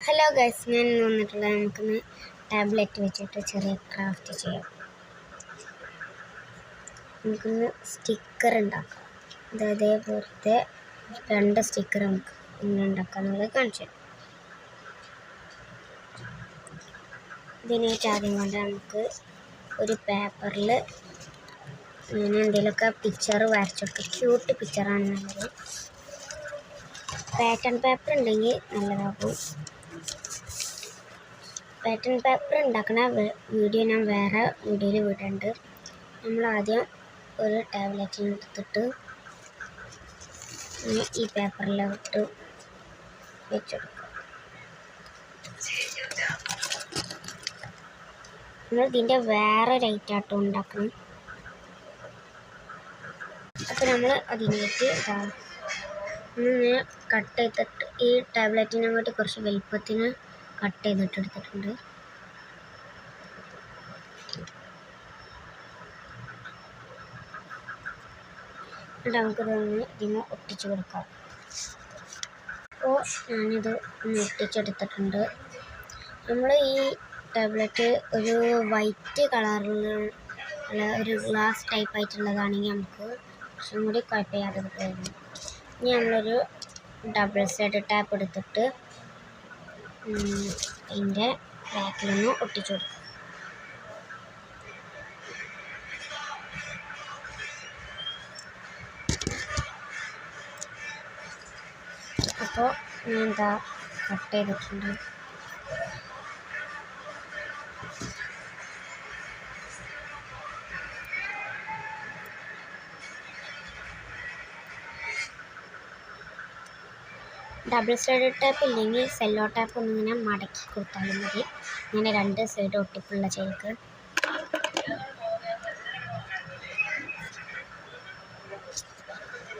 Hello guys, ഞാൻ വന്നിട്ടുള്ളത് നമുക്കിന്ന് ടാബ്ലറ്റ് വെച്ചിട്ട് ചെറിയ ക്രാഫ്റ്റ് ചെയ്യാം. നമുക്കിന്ന് സ്റ്റിക്കർ ഉണ്ടാക്കാം. അതേപോലത്തെ 2 സ്റ്റിക്കർ നമുക്ക് ഇങ്ങനെ ഉണ്ടാക്കാമെന്നുള്ളത് കാണിച്ചു തരാം. ഇതിനായിട്ട് ആദ്യം കൊണ്ട് നമുക്ക് ഒരു പേപ്പറിൽ ഇങ്ങനെ എന്തെങ്കിലുമൊക്കെ പിക്ചർ വരച്ചെടുക്കുക. ക്യൂട്ട് പിക്ചറാണ് നല്ലത്. പാറ്റേൺ പേപ്പർ ഉണ്ടെങ്കിൽ നല്ലതാകും. പാറ്റേൺ പേപ്പർ ഉണ്ടാക്കുന്ന വീഡിയോ ഞാൻ വേറെ വീഡിയോയിൽ വിടുന്നുണ്ട്. നമ്മളാദ്യം ഒരു ടാബ്ലറ്റിന് എടുത്തിട്ട് ഈ പേപ്പറിലോട്ട് വെച്ചെടുക്കുക. നമ്മൾ ഇതിൻ്റെ വേറെ ലൈറ്റായിട്ടും ഉണ്ടാക്കണം. അപ്പോൾ നമ്മൾ അതിലേക്ക് ഇങ്ങനെ കട്ട് ചെയ്തിട്ട് ഈ ടാബ്ലറ്റിനെ അങ്ങോട്ട് കുറച്ച് വലിപ്പത്തിന് കട്ട് ചെയ്തിട്ട് എടുത്തിട്ടുണ്ട്. നമുക്കിതൊന്ന് ഇതിന് ഒട്ടിച്ച് കൊടുക്കാം. അപ്പോൾ ഞാനിത് ഒന്ന് ഒട്ടിച്ചെടുത്തിട്ടുണ്ട്. നമ്മൾ ഈ ടാബ്ലറ്റ് ഒരു വൈറ്റ് കളറിലുള്ള ഒരു ഗ്ലാസ് ടൈപ്പ് ആയിട്ടുള്ളതാണെങ്കിൽ നമുക്ക് കുറച്ചും കൂടി കുഴപ്പമില്ലാതെ കിട്ടുമായിരുന്നു. ഇനി നമ്മളൊരു ഡബിൾ സൈഡ് ടാപ്പ് എടുത്തിട്ട് അതിൻ്റെ ബാക്കിലൊന്ന് ഒട്ടിച്ചു കൊടുക്കും. അപ്പോൾ ഞാൻ എന്താ കട്ട് ചെയ്തിട്ടുണ്ട്. ഡബിൾ സൈഡ് ടാപ്പ് ഇല്ലെങ്കിൽ സെല്ലോ ടാപ്പ് ഒന്നിങ്ങനെ മടക്കി കൊടുത്താലും മതി. ഇങ്ങനെ 2 സൈഡ് ഒട്ടിപ്പുള്ള ചെയ്ക്ക്.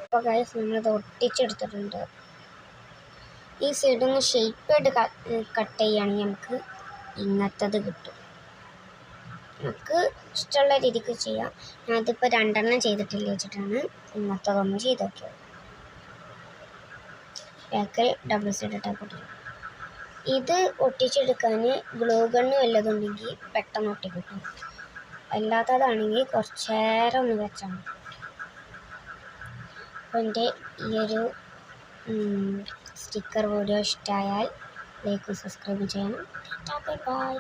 അപ്പോൾ ഗൈസ്, നമ്മളിത് ഒട്ടിച്ചെടുത്തിട്ടുണ്ട്. ഈ സൈഡൊന്ന് ഷേപ്പ് ആയിട്ട് കട്ട് ചെയ്യുകയാണെങ്കിൽ നമുക്ക് ഇങ്ങനത്തത് കിട്ടും. നമുക്ക് ഇഷ്ടമുള്ള രീതിക്ക് ചെയ്യാം. ഞാനിതിപ്പോൾ 2 ചെയ്തിട്ടില്ല വെച്ചിട്ടാണ് ഇങ്ങനത്തതൊന്നും ചെയ്ത് നോക്കിയത്. ബാക്കിൽ ഡബിൾ സൈഡ് ടാപ്പ് ഒട്ടിക്കും. ഇത് ഒട്ടിച്ചെടുക്കാൻ ഗ്ലൂ ഗണ്ണ് വല്ലതുണ്ടെങ്കിൽ പെട്ടെന്ന് ഒട്ടിക്കിട്ടും. അല്ലാത്തതാണെങ്കിൽ കുറച്ച് നേരം ഒന്ന് വെച്ചാൽ മതി. അപ്പോൾ എൻ്റെ ഈ ഒരു സ്റ്റിക്കർ വീഡിയോ ഇഷ്ടമായാൽ ലൈക്ക് സബ്സ്ക്രൈബ് ചെയ്യണം. ബൈ.